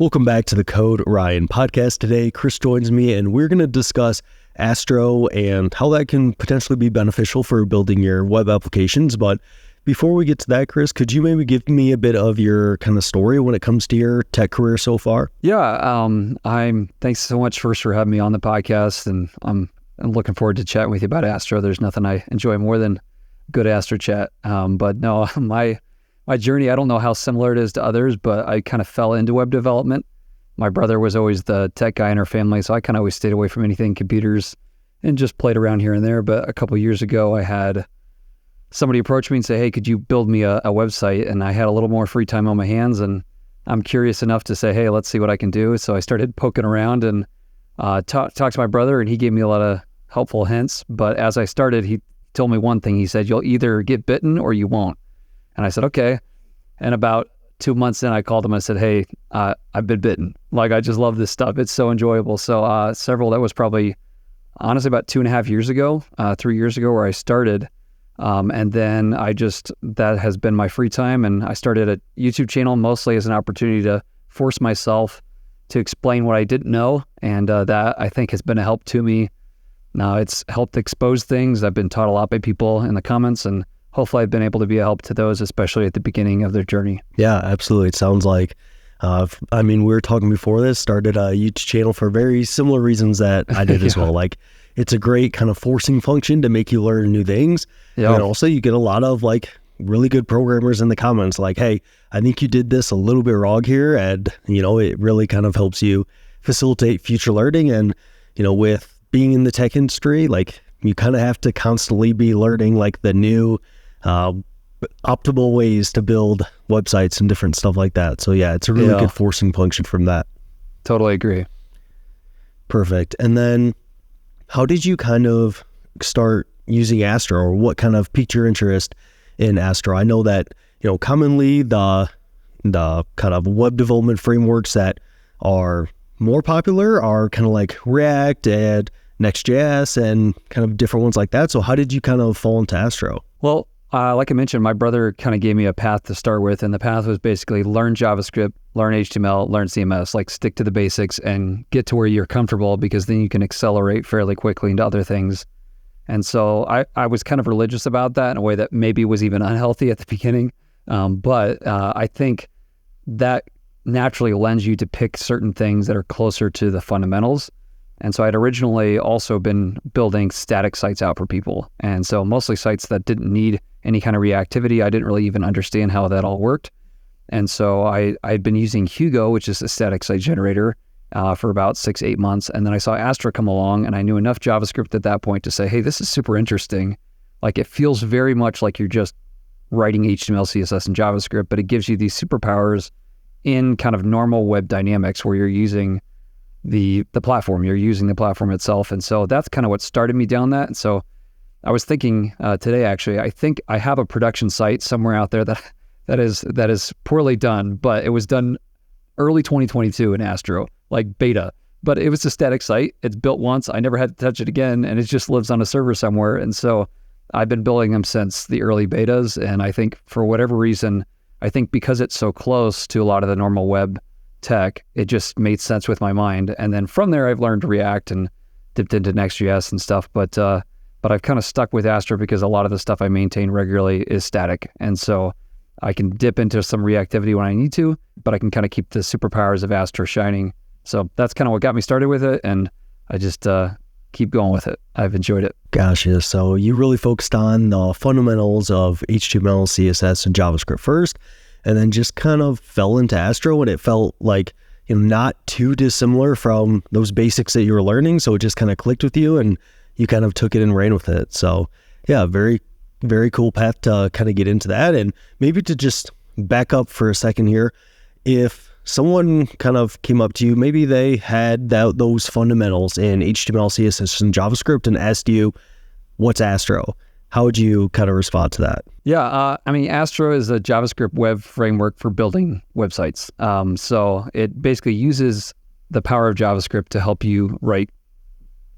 Welcome back to the Code Ryan podcast. Today, Chris joins me and we're going to discuss Astro and how that can potentially be beneficial for building your web applications. But before we get to that, Chris, could you maybe give me a bit of your kind of story when it comes to your tech career so far? Yeah, thanks so much first for having me on the podcast, and I'm looking forward to chatting with you about Astro. There's nothing I enjoy more than good Astro chat. But no, my journey, I don't know how similar it is to others, but I kind of fell into web development. My brother was always the tech guy in our family, so I kind of always stayed away from anything computers and just played around here and there. But a couple of years ago, I had somebody approach me and say, hey, could you build me a website? And I had a little more free time on my hands, and I'm curious enough to say, hey, let's see what I can do. So I started poking around and talked to my brother, and he gave me a lot of helpful hints. But as I started, he told me one thing. He said, you'll either get bitten or you won't. And I said, okay. And about 2 months in, I called him. I said, hey, I've been bitten. Like, I just love this stuff. It's so enjoyable. So that was probably, honestly, about 2.5 years ago, 3 years ago where I started. And then that has been my free time. And I started a YouTube channel mostly as an opportunity to force myself to explain what I didn't know. And that, I think, has been a help to me. Now, it's helped expose things. I've been taught a lot by people in the comments, and hopefully I've been able to be a help to those, especially at the beginning of their journey. Yeah, absolutely. It sounds like, we were talking before this, started a YouTube channel for very similar reasons that I did as well. Like, it's a great kind of forcing function to make you learn new things. Yeah. And also you get a lot of really good programmers in the comments like, hey, I think you did this a little bit wrong here. And, it really kind of helps you facilitate future learning. And, with being in the tech industry, you kind of have to constantly be learning the new optimal ways to build websites and different stuff like that. So yeah, it's a really good forcing function from that. Totally agree. Perfect. And then how did you kind of start using Astro, or what kind of piqued your interest in Astro? I know that, commonly the kind of web development frameworks that are more popular are kind of like React and Next.js and kind of different ones like that. So how did you kind of fall into Astro? Well, like I mentioned, my brother kind of gave me a path to start with, and the path was basically learn JavaScript, learn HTML, learn CMS, stick to the basics and get to where you're comfortable, because then you can accelerate fairly quickly into other things. And so I was kind of religious about that in a way that maybe was even unhealthy at the beginning. But I think that naturally lends you to pick certain things that are closer to the fundamentals. And so I'd originally also been building static sites out for people. And so mostly sites that didn't need any kind of reactivity. I didn't really even understand how that all worked. And so I'd been using Hugo, which is a static site generator, for about 6-8 months. And then I saw Astro come along, and I knew enough JavaScript at that point to say, hey, this is super interesting. It feels very much like you're just writing HTML, CSS, and JavaScript, but it gives you these superpowers in kind of normal web dynamics where you're using the platform, you're using the platform itself. And so that's kind of what started me down that. And so I was thinking today, actually, I think I have a production site somewhere out there that is poorly done, but it was done early 2022 in Astro, beta, but it was a static site. It's built once. I never had to touch it again, and it just lives on a server somewhere. And so I've been building them since the early betas. And I think for whatever reason, because it's so close to a lot of the normal web tech, it just made sense with my mind. And then from there, I've learned React and dipped into Next.js and stuff. But I've kind of stuck with Astro because a lot of the stuff I maintain regularly is static. And so I can dip into some reactivity when I need to, but I can kind of keep the superpowers of Astro shining. So that's kind of what got me started with it. And I just keep going with it. I've enjoyed it. Gotcha. So you really focused on the fundamentals of HTML, CSS, and JavaScript first, and then just kind of fell into Astro, and it felt like, not too dissimilar from those basics that you were learning. So it just kind of clicked with you, and you kind of took it and ran with it. So yeah, very, very cool path to kind of get into that. And maybe to just back up for a second here, if someone kind of came up to you, maybe they had those fundamentals in HTML, CSS, and JavaScript, and asked you, what's Astro? How would you kind of respond to that? Yeah, Astro is a JavaScript web framework for building websites. So it basically uses the power of JavaScript to help you write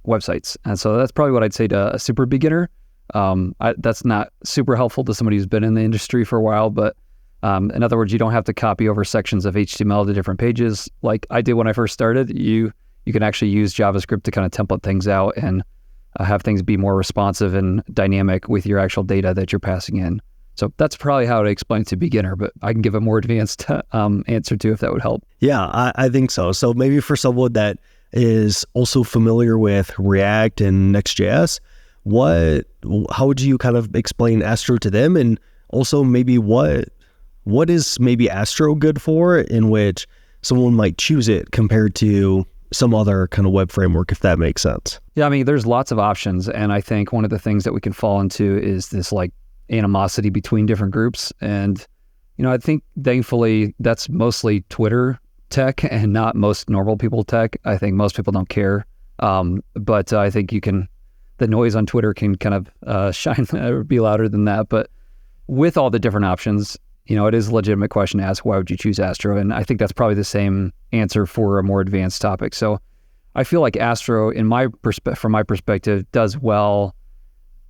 websites. And so that's probably what I'd say to a super beginner. That's not super helpful to somebody who's been in the industry for a while, but In other words, you don't have to copy over sections of HTML to different pages like I did when I first started. You can actually use JavaScript to kind of template things out and have things be more responsive and dynamic with your actual data that you're passing in. So that's probably how to explain to a beginner, but I can give a more advanced answer to if that would help. Yeah, I think so. So maybe for someone that is also familiar with React and Next.js, how would you kind of explain Astro to them? And also maybe what is maybe Astro good for, in which someone might choose it compared to some other kind of web framework, if that makes sense? Yeah, I mean, there's lots of options. And I think one of the things that we can fall into is this like animosity between different groups. And, I think thankfully that's mostly Twitter tech and not most normal people tech. I think most people don't care. But I think the noise on Twitter can kind of shine or be louder than that. But with all the different options, it is a legitimate question to ask, why would you choose Astro? And I think that's probably the same answer for a more advanced topic. So I feel like Astro, from my perspective, does well,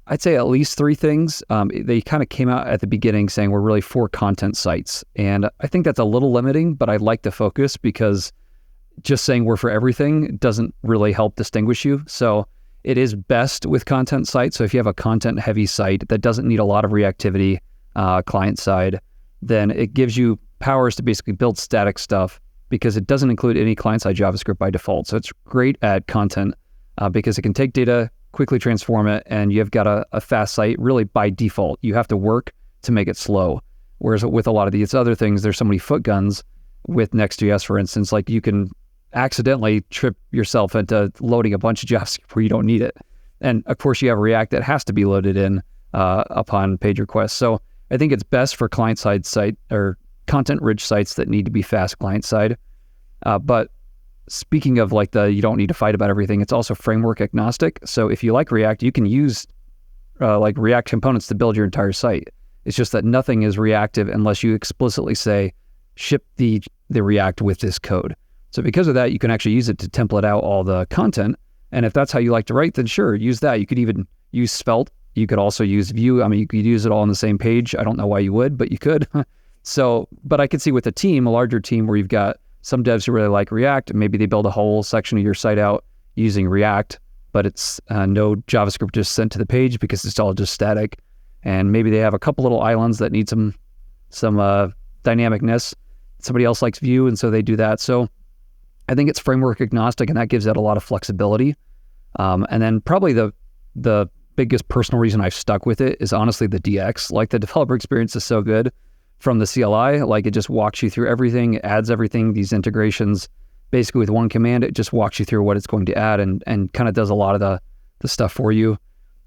I'd say at least three things. They kind of came out at the beginning saying we're really for content sites. And I think that's a little limiting, but I'd like to focus, because just saying we're for everything doesn't really help distinguish you. So it is best with content sites. So if you have a content heavy site that doesn't need a lot of reactivity client side, then it gives you powers to basically build static stuff, because it doesn't include any client-side JavaScript by default. So it's great at content because it can take data, quickly transform it, and you've got a fast site really by default. You have to work to make it slow. Whereas with a lot of these other things, there's so many foot guns with Next.js, for instance, like you can accidentally trip yourself into loading a bunch of JavaScript where you don't need it. And of course, you have React that has to be loaded in upon page request. So I think it's best for client-side site or content-rich sites that need to be fast client-side. But speaking of like you don't need to fight about everything, it's also framework agnostic. So if you like React, you can use like React components to build your entire site. It's just that nothing is reactive unless you explicitly say, ship the React with this code. So because of that, you can actually use it to template out all the content. And if that's how you like to write, then sure, use that. You could even use Svelte. You could also use Vue. I mean, you could use it all on the same page. I don't know why you would, but you could. But I could see with a larger team where you've got some devs who really like React, and maybe they build a whole section of your site out using React, but it's no JavaScript just sent to the page because it's all just static. And maybe they have a couple little islands that need some dynamicness. Somebody else likes Vue, and so they do that. So I think it's framework agnostic, and that gives it a lot of flexibility. And then probably the biggest personal reason I've stuck with it is honestly the DX. Like, the developer experience is so good from the CLI. Like, it just walks you through everything, it adds everything, these integrations. Basically with one command, it just walks you through what it's going to add and kind of does a lot of the stuff for you,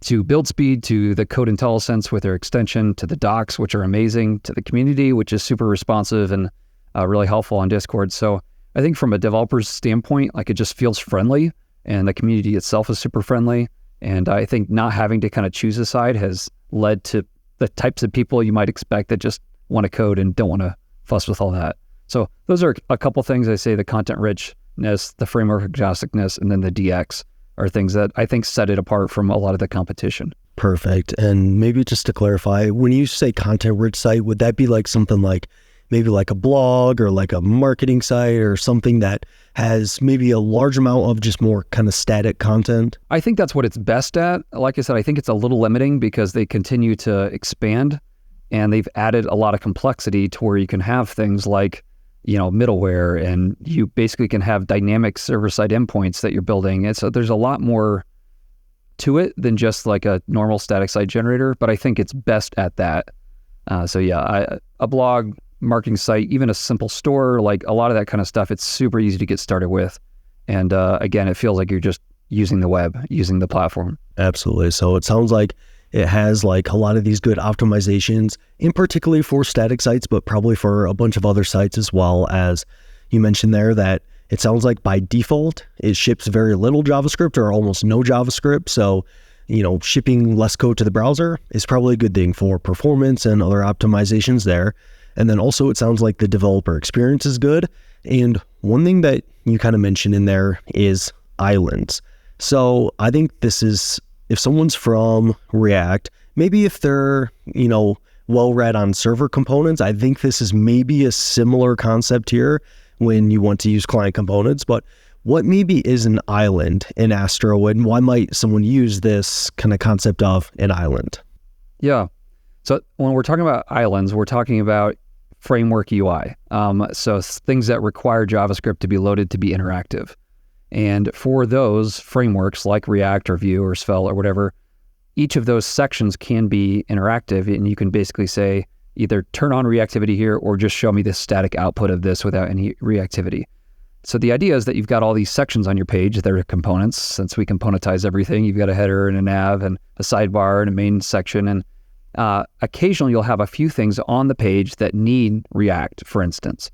to build speed, to the code IntelliSense with their extension, to the docs, which are amazing, to the community, which is super responsive and really helpful on Discord. So I think from a developer's standpoint, like, it just feels friendly, and the community itself is super friendly. And I think not having to kind of choose a side has led to the types of people you might expect that just want to code and don't want to fuss with all that. So those are a couple things. I say the content richness, the framework agnosticness, and then the DX are things that I think set it apart from a lot of the competition. Perfect. And maybe just to clarify, when you say content rich site, would that be like something like maybe like a blog or like a marketing site or something that has maybe a large amount of just more kind of static content? I think that's what it's best at. Like I said, I think it's a little limiting because they continue to expand, and they've added a lot of complexity to where you can have things like, middleware, and you basically can have dynamic server-side endpoints that you're building. And so there's a lot more to it than just like a normal static site generator, but I think it's best at that. A blog, marketing site, even a simple store, like a lot of that kind of stuff, it's super easy to get started with. And again, it feels like you're just using the web, using the platform. Absolutely. So it sounds like it has like a lot of these good optimizations, in particularly for static sites, but probably for a bunch of other sites as well. As you mentioned there, that it sounds like by default, it ships very little JavaScript or almost no JavaScript. So, shipping less code to the browser is probably a good thing for performance and other optimizations there. And then also it sounds like the developer experience is good. And one thing that you kind of mentioned in there is islands. So I think this is, if someone's from React, maybe if they're, well read on server components. I think this is maybe a similar concept here when you want to use client components, but what maybe is an island in Astro, and why might someone use this kind of concept of an island? Yeah. So when we're talking about islands, we're talking about framework UI. So things that require JavaScript to be loaded to be interactive. And for those frameworks like React or Vue or Svelte or whatever, each of those sections can be interactive, and you can basically say either turn on reactivity here or just show me the static output of this without any reactivity. So the idea is that you've got all these sections on your page that are components. Since we componentize everything, you've got a header and a nav and a sidebar and a main section. And occasionally you'll have a few things on the page that need React, for instance.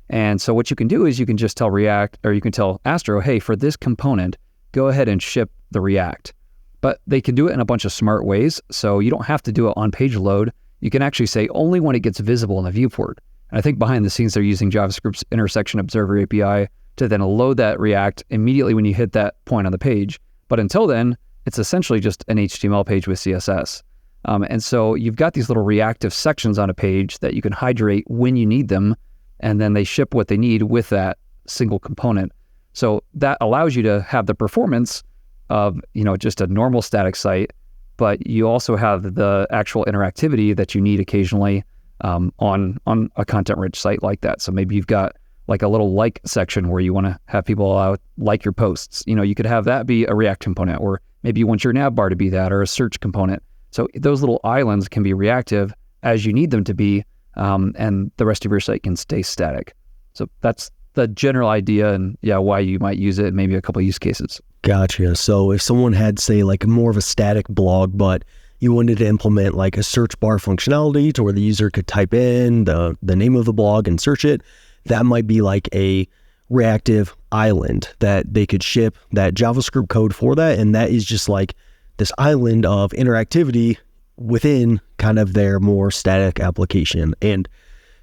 And so what you can do is you can just tell React, or you can tell Astro, hey, for this component, go ahead and ship the React. But they can do it in a bunch of smart ways. So you don't have to do it on page load. You can actually say only when it gets visible in the viewport. And I think behind the scenes, they're using JavaScript's intersection observer API to then load that React immediately when you hit that point on the page. But until then, it's essentially just an HTML page with CSS. And so you've got these little reactive sections on a page that you can hydrate when you need them, and then they ship what they need with that single component. So that allows you to have the performance of, just a normal static site, but you also have the actual interactivity that you need occasionally on a content-rich site like that. So maybe you've got like a little like section where you want to have people like your posts. You could have that be a React component, or maybe you want your nav bar to be that, or a search component. So those little islands can be reactive as you need them to be, and the rest of your site can stay static. So that's the general idea, and why you might use it, and maybe a couple of use cases. Gotcha. So if someone had, say, like more of a static blog, but you wanted to implement like a search bar functionality to where the user could type in the name of the blog and search it, that might be like a reactive island that they could ship that JavaScript code for that. And that is just like this island of interactivity within kind of their more static application. And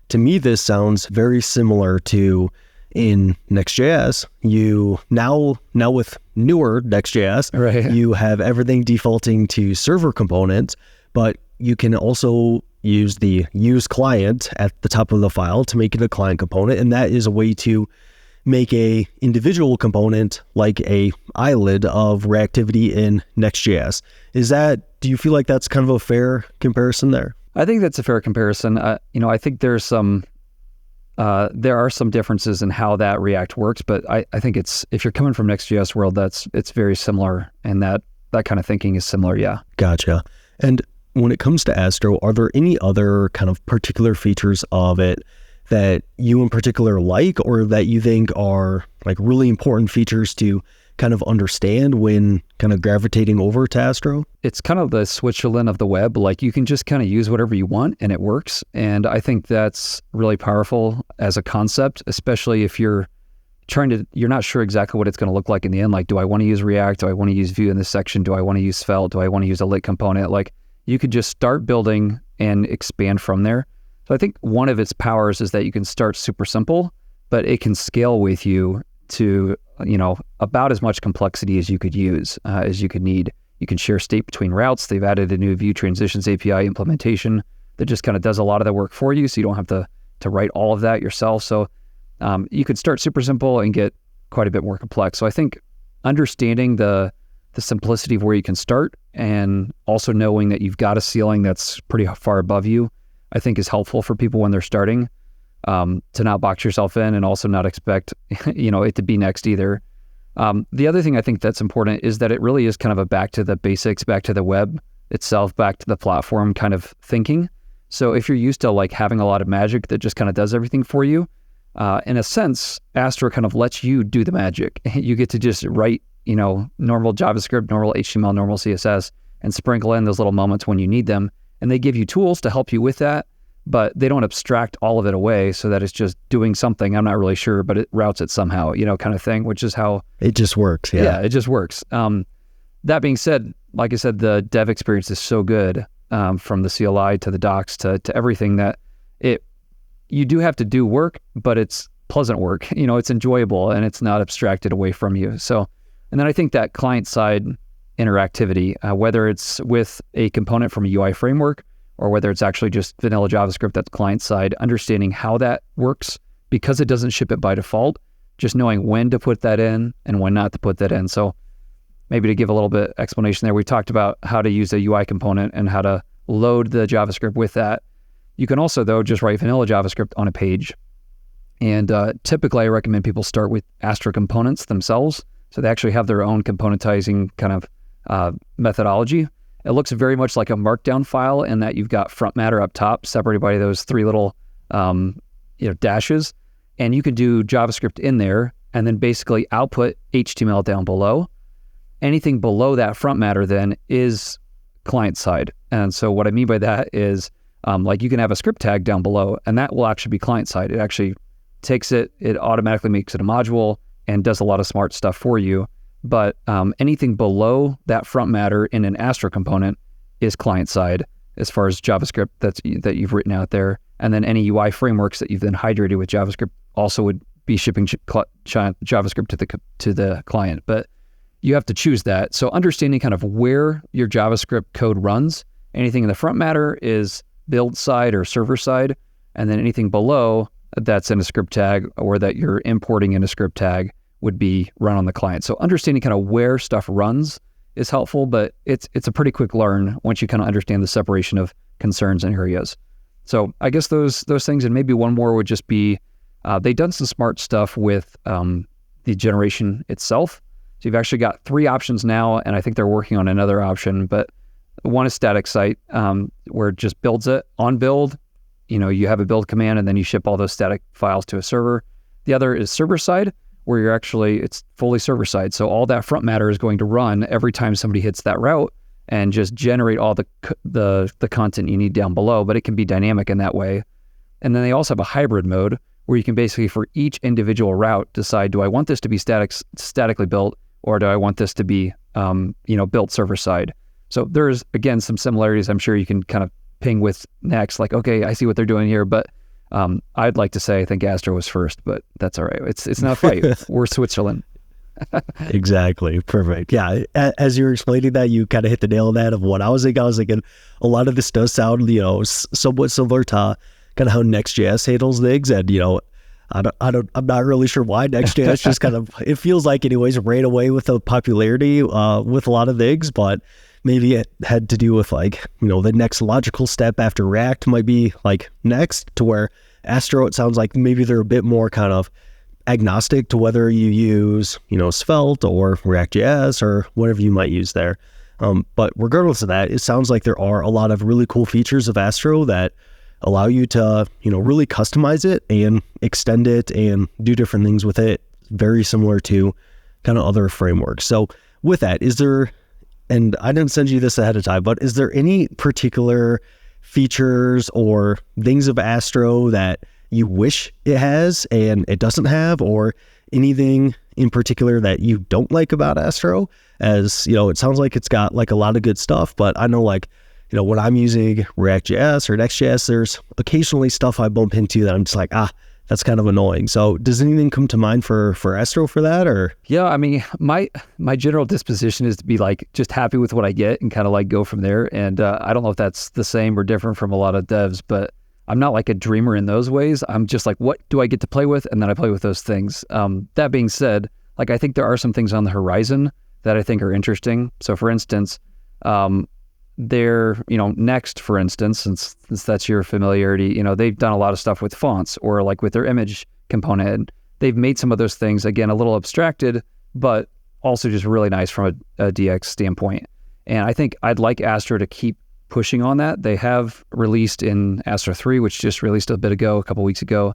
to me, this sounds very similar to in Next.js. You now with newer Next.js, right, you have everything defaulting to server components, but you can also use the use client at the top of the file to make it a client component. And that is a way to make a individual component like a island of reactivity in Next.js. Do you feel like that's kind of a fair comparison there? I think that's a fair comparison. I think there are some differences in how that React works, but I think if you're coming from Next.js world, it's very similar, and that kind of thinking is similar. Yeah. Gotcha. And when it comes to Astro, are there any other kind of particular features of it that you in particular like, or that you think are like really important features to kind of understand when kind of gravitating over to Astro? It's kind of the Switzerland of the web. Like, you can just kind of use whatever you want and it works. And I think that's really powerful as a concept, especially if you're not sure exactly what it's going to look like in the end. Like, do I want to use React? Do I want to use Vue in this section? Do I want to use Svelte? Do I want to use a lit component? Like, you could just start building and expand from there. So I think one of its powers is that you can start super simple, but it can scale with you to, about as much complexity as you could use, as you could need. You can share state between routes. They've added a new Vue Transitions API implementation that just kind of does a lot of the work for you, so you don't have to write all of that yourself. So you could start super simple and get quite a bit more complex. So I think understanding the simplicity of where you can start, and also knowing that you've got a ceiling that's pretty far above you, I think is helpful for people when they're starting, to not box yourself in and also not expect, it to be next either. The other thing I think that's important is that it really is kind of a back to the basics, back to the web itself, back to the platform kind of thinking. So if you're used to like having a lot of magic that just kind of does everything for you, in a sense, Astro kind of lets you do the magic. You get to just write, normal JavaScript, normal HTML, normal CSS, and sprinkle in those little moments when you need them. And they give you tools to help you with that, but they don't abstract all of it away so that it's just doing something. I'm not really sure, but it routes it somehow, kind of thing, which is how it just works. Yeah, it just works. That being said, like I said, the dev experience is so good, from the CLI to the docs to everything, that you do have to do work, but it's pleasant work. It's enjoyable and it's not abstracted away from you. So, and then I think that client side interactivity, whether it's with a component from a UI framework or whether it's actually just vanilla JavaScript that's client side, understanding how that works because it doesn't ship it by default, just knowing when to put that in and when not to put that in. So maybe to give a little bit explanation there, we talked about how to use a UI component and how to load the JavaScript with that. You can also, though, just write vanilla JavaScript on a page. And typically, I recommend people start with Astro components themselves. So they actually have their own componentizing kind of methodology. It looks very much like a markdown file in that you've got front matter up top, separated by those three little dashes. And you can do JavaScript in there and then basically output HTML down below. Anything below that front matter then is client side. And so what I mean by that is like you can have a script tag down below and that will actually be client side. It actually takes it automatically makes it a module and does a lot of smart stuff for you. But anything below that front matter in an Astro component is client side as far as JavaScript that you've written out there. And then any UI frameworks that you've then hydrated with JavaScript also would be shipping JavaScript to the client. But you have to choose that. So understanding kind of where your JavaScript code runs, anything in the front matter is build side or server side, and then anything below that's in a script tag or that you're importing in a script tag would be run on the client. So understanding kind of where stuff runs is helpful, but it's a pretty quick learn once you kind of understand the separation of concerns and areas. So I guess those things, and maybe one more would just be they've done some smart stuff with the generation itself. So you've actually got 3 options now, and I think they're working on another option, but one is static site, where it just builds it on build. You have a build command and then you ship all those static files to a server. The other is server side, where it's fully server side. So all that front matter is going to run every time somebody hits that route and just generate all the content you need down below, but it can be dynamic in that way. And then they also have a hybrid mode where you can basically, for each individual route, decide, do I want this to be statically built, or do I want this to be built server side? So there's, again, some similarities I'm sure you can kind of ping with next, like, okay, I see what they're doing here, but I'd like to say I think Astro was first, but that's all right. It's not a fight. We're Switzerland. Exactly. Perfect. Yeah. As you were explaining that, you kind of hit the nail on that of what I was thinking. I was thinking a lot of this does sound, somewhat similar to kind of how Next.js handles things. And, I'm not really sure why Next.js just kind of, it feels like anyways, ran away with the popularity with a lot of things, but maybe it had to do with the next logical step after React might be next, to where Astro, it sounds like maybe they're a bit more kind of agnostic to whether you use, Svelte or React.js or whatever you might use there. But regardless of that, it sounds like there are a lot of really cool features of Astro that allow you to, really customize it and extend it and do different things with it, very similar to kind of other frameworks. So with that, and I didn't send you this ahead of time, but is there any particular features or things of Astro that you wish it has and it doesn't have, or anything in particular that you don't like about Astro? As it sounds like it's got a lot of good stuff, but I know when I'm using React.js or Next.js, there's occasionally stuff I bump into that I'm just like, that's kind of annoying. So does anything come to mind for Astro for that? Or yeah, I mean, my general disposition is to be just happy with what I get and kind of go from there. And I don't know if that's the same or different from a lot of devs, but I'm not a dreamer in those ways. I'm just what do I get to play with? And then I play with those things. That being said, I think there are some things on the horizon that I think are interesting. So for instance, Next, for instance, since that's your familiarity, they've done a lot of stuff with fonts or with their image component. They've made some of those things, again, a little abstracted, but also just really nice from a DX standpoint. And I think I'd like Astro to keep pushing on that. They have released in Astro 3, which just released a couple weeks ago.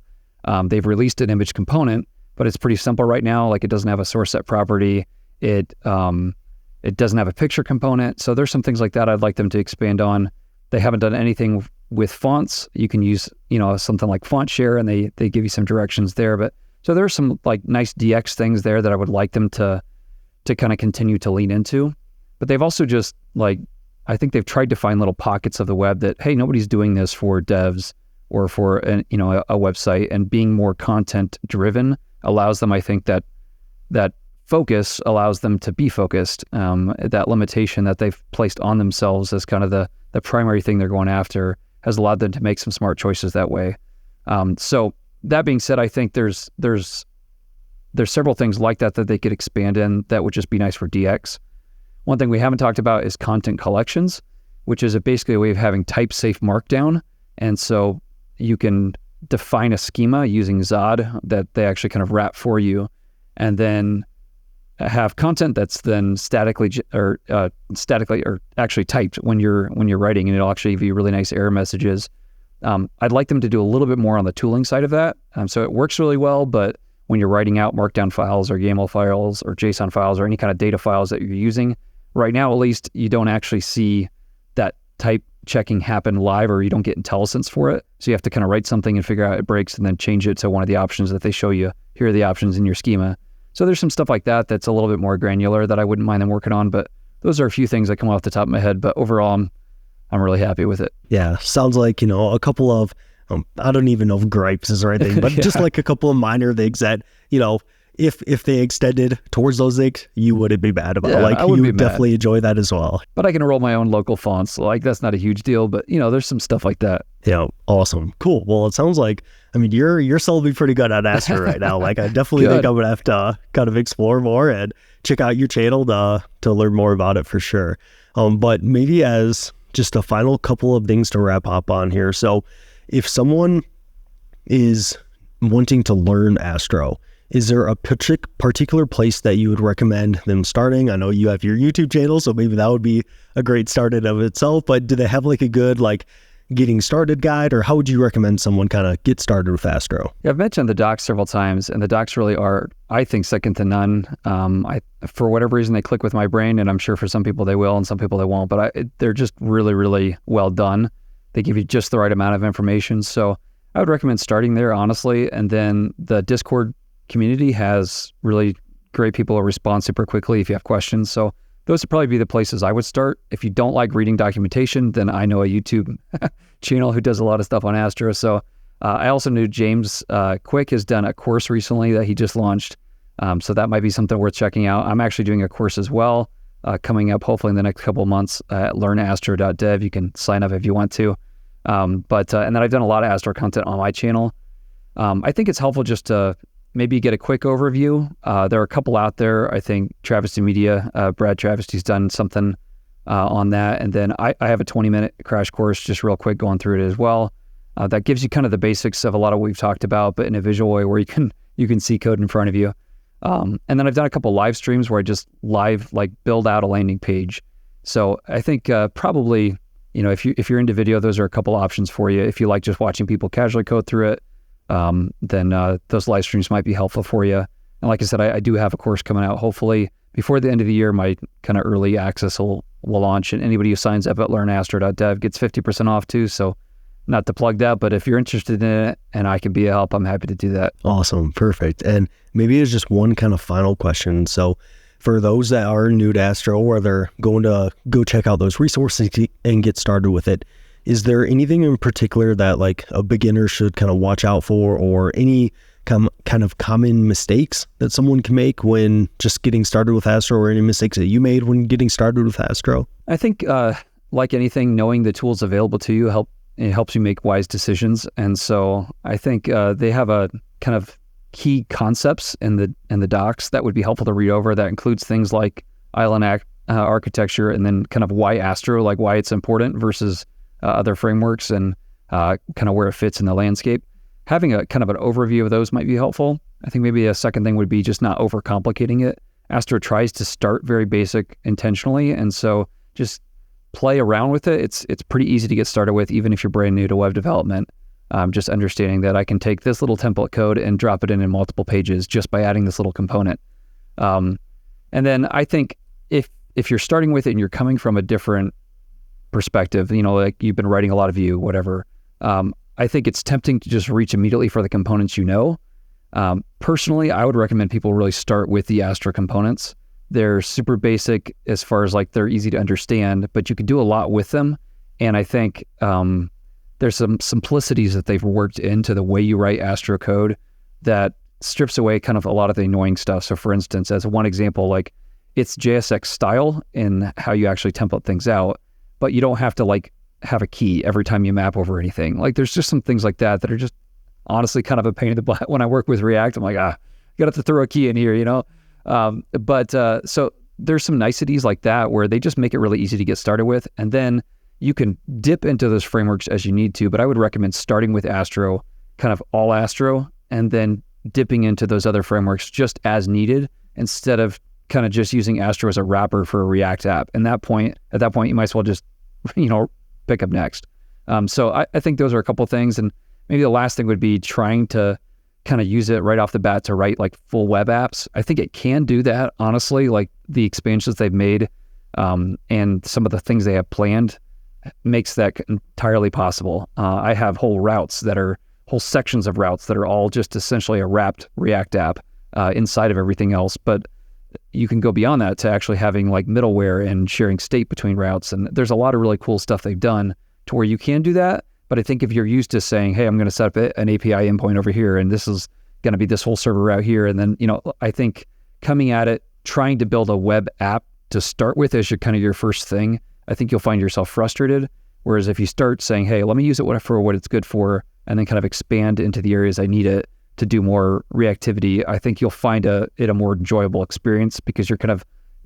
They've released an image component, but it's pretty simple right now. It doesn't have a source set property. It doesn't have a picture component. So there's some things like that I'd like them to expand on. They haven't done anything with fonts. You can use, something like font share, and they give you some directions there. But so there's some nice DX things there that I would like them to kind of continue to lean into. But they've also just I think they've tried to find little pockets of the web that, hey, nobody's doing this for devs or for a website, and being more content driven allows them, I think, that focus allows them to be focused. That limitation that they've placed on themselves as kind of the primary thing they're going after has allowed them to make some smart choices that way. So that being said, I think there's several things like that they could expand in that would just be nice for DX. One thing we haven't talked about is content collections, which is basically a way of having type-safe markdown. And so you can define a schema using Zod that they actually kind of wrap for you, and then have content that's then statically or actually typed when you're writing, and it'll actually give you really nice error messages. I'd like them to do a little bit more on the tooling side of that. So it works really well, but when you're writing out markdown files or YAML files or JSON files or any kind of data files that you're using, right now at least, you don't actually see that type checking happen live, or you don't get IntelliSense for it. So you have to kind of write something and figure out it breaks and then change it to one of the options that they show you. Here are the options in your schema. So there's some stuff like that that's a little bit more granular that I wouldn't mind them working on, but those are a few things that come off the top of my head. But overall, I'm really happy with it. Yeah, sounds like, a couple of, I don't even know if gripes is the right thing, but just like a couple of minor things that, if they extended towards those things, you wouldn't be mad about. Yeah, you would definitely enjoy that as well. But I can roll my own local fonts. That's not a huge deal, but there's some stuff like that. Yeah, awesome. Cool. Well, it sounds like, you're selling me pretty good on Astro right now. I definitely think I'm going to have to kind of explore more and check out your channel to learn more about it for sure. But maybe as just a final couple of things to wrap up on here. So if someone is wanting to learn Astro, is there a particular place that you would recommend them starting? I know you have your YouTube channel, so maybe that would be a great start in of itself, but do they have a good getting started guide, or how would you recommend someone kind of get started with Astro? Yeah, I've mentioned the docs several times, and the docs really are, I think, second to none. For whatever reason, they click with my brain, and I'm sure for some people they will and some people they won't, but they're just really, really well done. They give you just the right amount of information. So I would recommend starting there, honestly. And then the Discord community has really great people who respond super quickly if you have questions. So those would probably be the places I would start. If you don't like reading documentation, then I know a YouTube channel who does a lot of stuff on Astro. So I also knew James Quick has done a course recently that he just launched. So that might be something worth checking out. I'm actually doing a course as well coming up hopefully in the next couple of months at learnastro.dev. You can sign up if you want to. And then I've done a lot of Astro content on my channel. I think it's helpful just to maybe get a quick overview. There are a couple out there. I think Travesty Media, Brad Travesty's done something on that. And then I have a 20-minute crash course, just real quick going through it as well. That gives you kind of the basics of a lot of what we've talked about, but in a visual way where you can see code in front of you. And then I've done a couple live streams where I just live build out a landing page. So I think probably, if you're into video, those are a couple options for you. If you like just watching people casually code through it, then those live streams might be helpful for you. And like I said, I do have a course coming out. Hopefully before the end of the year, my kind of early access will launch, and anybody who signs up at learnastro.dev gets 50% off too. So not to plug that, but if you're interested in it and I can be a help, I'm happy to do that. Awesome. Perfect. And maybe it's just one kind of final question. So for those that are new to Astro, or they're going to go check out those resources and get started with it, is there anything in particular that a beginner should kind of watch out for, or any kind of common mistakes that someone can make when just getting started with Astro, or any mistakes that you made when getting started with Astro? I think like anything, knowing the tools available to you helps you make wise decisions. And so I think they have a kind of key concepts in the docs that would be helpful to read over. That includes things like island architecture, and then kind of why Astro, why it's important versus other frameworks, and kind of where it fits in the landscape. Having a kind of an overview of those might be helpful. I think maybe a second thing would be just not overcomplicating it. Astro tries to start very basic intentionally, and so just play around with it. It's pretty easy to get started with, even if you're brand new to web development. Just understanding that I can take this little template code and drop it in multiple pages just by adding this little component. And then I think if you're starting with it and you're coming from a different perspective, you've been writing a lot of Vue, whatever, I think it's tempting to just reach immediately for the components Personally, I would recommend people really start with the Astro components. They're super basic as far as they're easy to understand, but you can do a lot with them. And I think there's some simplicities that they've worked into the way you write Astro code that strips away kind of a lot of the annoying stuff. So for instance, as one example, like it's JSX style in how you actually template things out, but you don't have to like have a key every time you map over anything. Like there's just some things like that are just honestly kind of a pain in the butt. When I work with React, I'm like, you got to throw a key in here, you know? So there's some niceties like that where they just make it really easy to get started with. And then you can dip into those frameworks as you need to, but I would recommend starting with Astro, kind of all Astro, and then dipping into those other frameworks just as needed instead of kind of just using Astro as a wrapper for a React app. At that point, you might as well just, pick up next. So I think those are a couple things. And maybe the last thing would be trying to kind of use it right off the bat to write like full web apps. I think it can do that, honestly, like the expansions they've made and some of the things they have planned makes that entirely possible. I have whole sections of routes that are all just essentially a wrapped React app inside of everything else. But you can go beyond that to actually having like middleware and sharing state between routes. And there's a lot of really cool stuff they've done to where you can do that. But I think if you're used to saying, hey, I'm going to set up an API endpoint over here, and this is going to be this whole server route here. And then, I think coming at it, trying to build a web app to start with as your first thing, I think you'll find yourself frustrated. Whereas if you start saying, hey, let me use it for what it's good for, and then kind of expand into the areas I need it to do more reactivity, I think you'll find it a more enjoyable experience because you're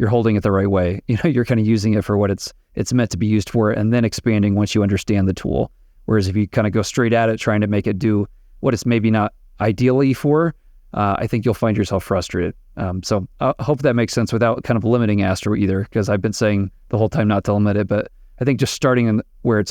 holding it the right way. You're kind of using it for what it's meant to be used for, and then expanding once you understand the tool. Whereas if you kind of go straight at it, trying to make it do what it's maybe not ideally for, I think you'll find yourself frustrated. So I hope that makes sense without kind of limiting Astro either, because I've been saying the whole time not to limit it, but I think just starting in where it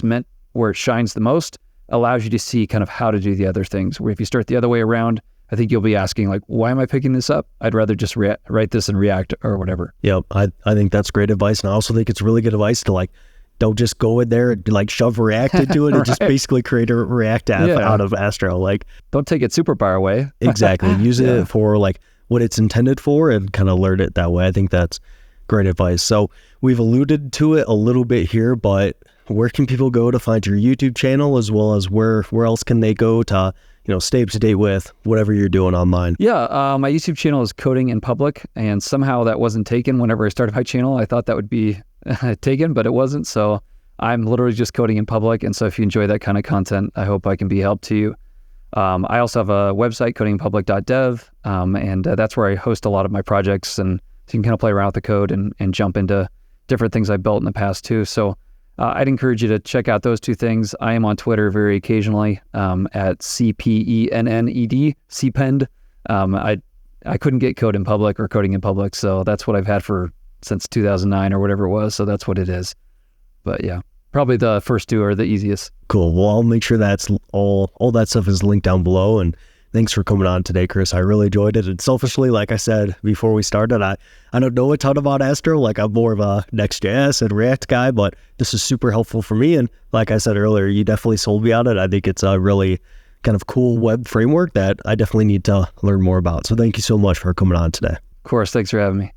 shines the most allows you to see kind of how to do the other things. Where if you start the other way around, I think you'll be asking like, why am I picking this up? I'd rather just write this in React or whatever. Yeah, I think that's great advice. And I also think it's really good advice to like, don't just go in there and like shove React into it Right. and just basically create a React app out of Astro. Like, don't take it super far away. Exactly. Use it for like what it's intended for and kind of learn it that way. I think that's great advice. So we've alluded to it a little bit here, but where can people go to find your YouTube channel, as well as where else can they go to, stay up to date with whatever you're doing online? Yeah, my YouTube channel is Coding in Public, and somehow that wasn't taken whenever I started my channel. I thought that would be taken, but it wasn't. So I'm literally just Coding in Public. And so if you enjoy that kind of content, I hope I can be help to you. I also have a website, codinginpublic.dev, and that's where I host a lot of my projects. And so you can kind of play around with the code and jump into different things I built in the past too. So I'd encourage you to check out those two things. I am on Twitter very occasionally at CPENNED, CPEND. I couldn't get Code in Public or Coding in Public, so that's what I've had since 2009 or whatever it was. So that's what it is. But yeah, probably the first two are the easiest. Cool. Well, I'll make sure that's all that stuff is linked down below. And thanks for coming on today, Chris. I really enjoyed it. And selfishly, like I said before we started, I don't know a ton about Astro. Like, I'm more of a Next.js and React guy, but this is super helpful for me. And like I said earlier, you definitely sold me on it. I think it's a really kind of cool web framework that I definitely need to learn more about. So thank you so much for coming on today. Of course. Thanks for having me.